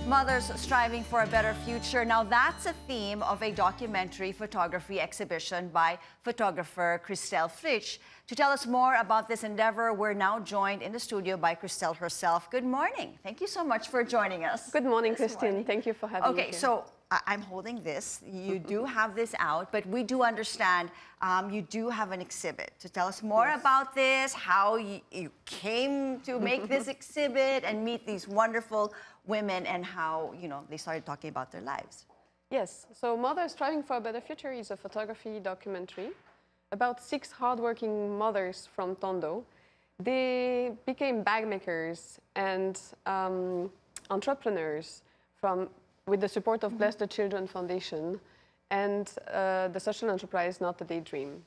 Mothers striving for a better future. Now, that's a theme of a documentary photography exhibition by photographer Christelle Flisch. To tell us more about this endeavor, we're now joined in the studio by Christelle herself. Good morning. Thank you so much for joining us. Good morning, Christine. Thank you for having me here. Okay, so I'm holding this. You do have this out, but we do understand you do have an exhibit. To tell us more about this, how you came to make this exhibit and meet these wonderful women and how, they started talking about their lives. Yes, so Mothers Striving for a Better Future is a photography documentary about 6 hardworking mothers from Tondo. They became bag makers and entrepreneurs with the support of Bless the Children Foundation and the social enterprise Not a Daydream.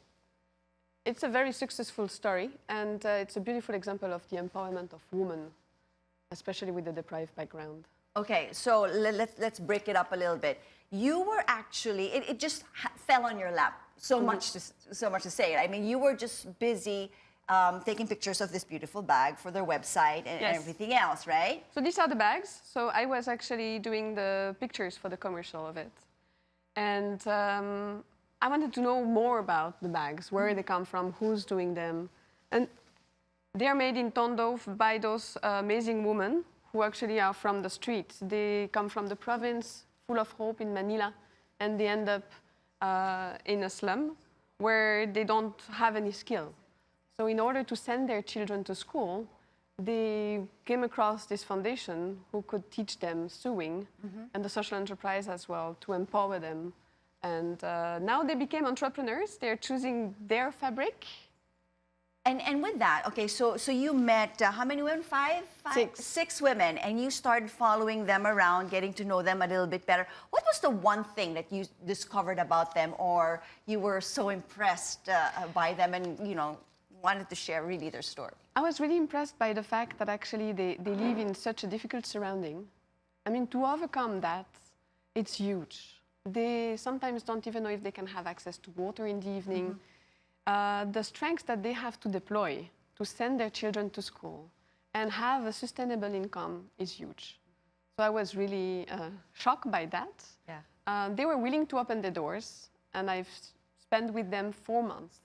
It's a very successful story, and it's a beautiful example of the empowerment of women, especially with the deprived background. Okay, so let's break it up a little bit. You were actually, it just fell on your lap, so much to say. I mean, you were just busy taking pictures of this beautiful bag for their website and everything else, right? So these are the bags. So I was actually doing the pictures for the commercial of it. And I wanted to know more about the bags, where they come from, who's doing them. And they're made in Tondo by those amazing women who actually are from the street. They come from the province, full of hope in Manila, and they end up in a slum where they don't have any skill. So in order to send their children to school, they came across this foundation who could teach them sewing and the social enterprise as well to empower them. And now they became entrepreneurs. They're choosing their fabric. And with that, okay, so you met how many women? Five? 6. 6 women, and you started following them around, getting to know them a little bit better. What was the one thing that you discovered about them, or you were so impressed by them and, wanted to share really their story? I was really impressed by the fact that actually they live in such a difficult surrounding. I mean, to overcome that, it's huge. They sometimes don't even know if they can have access to water in the evening. The strength that they have to deploy to send their children to school and have a sustainable income is huge. So I was really shocked by that. Yeah. They were willing to open the doors, and I've spent with them 4 months,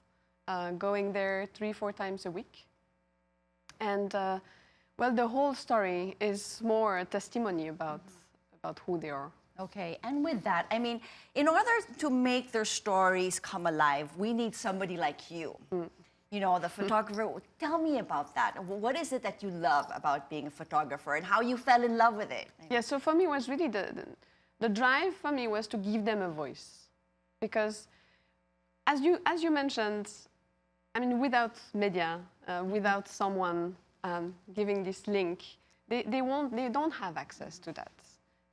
going there 3-4 times a week. And well, the whole story is more a testimony about who they are. Okay, and with that, I mean, in order to make their stories come alive, we need somebody like you. The photographer. Tell me about that. What is it that you love about being a photographer and how you fell in love with it? Yeah, so for me, it was really the drive for me was to give them a voice. Because as you mentioned, I mean, without media, without someone giving this link, they don't have access to that.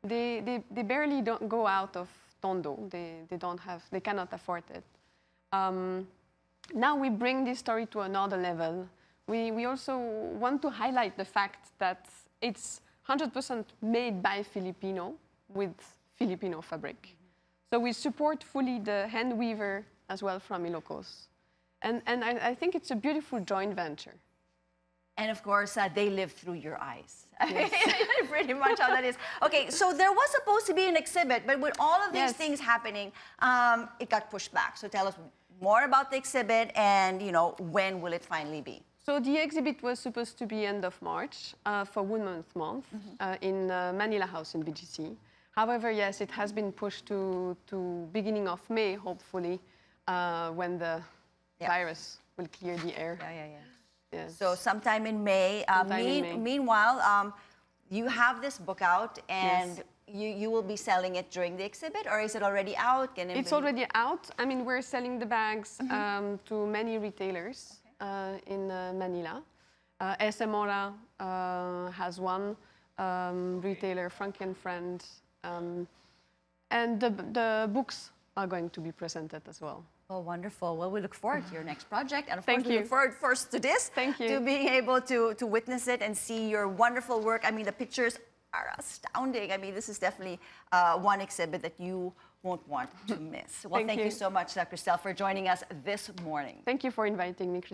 They barely don't go out of Tondo. They cannot afford it. Now we bring this story to another level. We also want to highlight the fact that it's 100% made by Filipino with Filipino fabric. So we support fully the hand weaver as well from Ilocos. And I think it's a beautiful joint venture. And of course, they live through your eyes. Yes. Pretty much how that is. Okay, so there was supposed to be an exhibit, but with all of these things happening, it got pushed back. So tell us more about the exhibit and, when will it finally be? So the exhibit was supposed to be end of March for Women's Month in Manila House in BGC. However, yes, it has been pushed to beginning of May, hopefully, when the virus will clear the air. Yes. So sometime in May. Meanwhile, you have this book out, and you will be selling it during the exhibit, or is it already out? It's already out. I mean, we're selling the bags to many retailers in Manila. Mora has one retailer, Frank and Friend, and the books are going to be presented as well. Oh, wonderful. Well, we look forward to your next project. And of Thank course, we look forward first to this. Thank you. To being able to witness it and see your wonderful work. I mean, the pictures are astounding. I mean, this is definitely one exhibit that you won't want to miss. Well, thank you so much, Christelle, for joining us this morning. Thank you for inviting me, Christelle.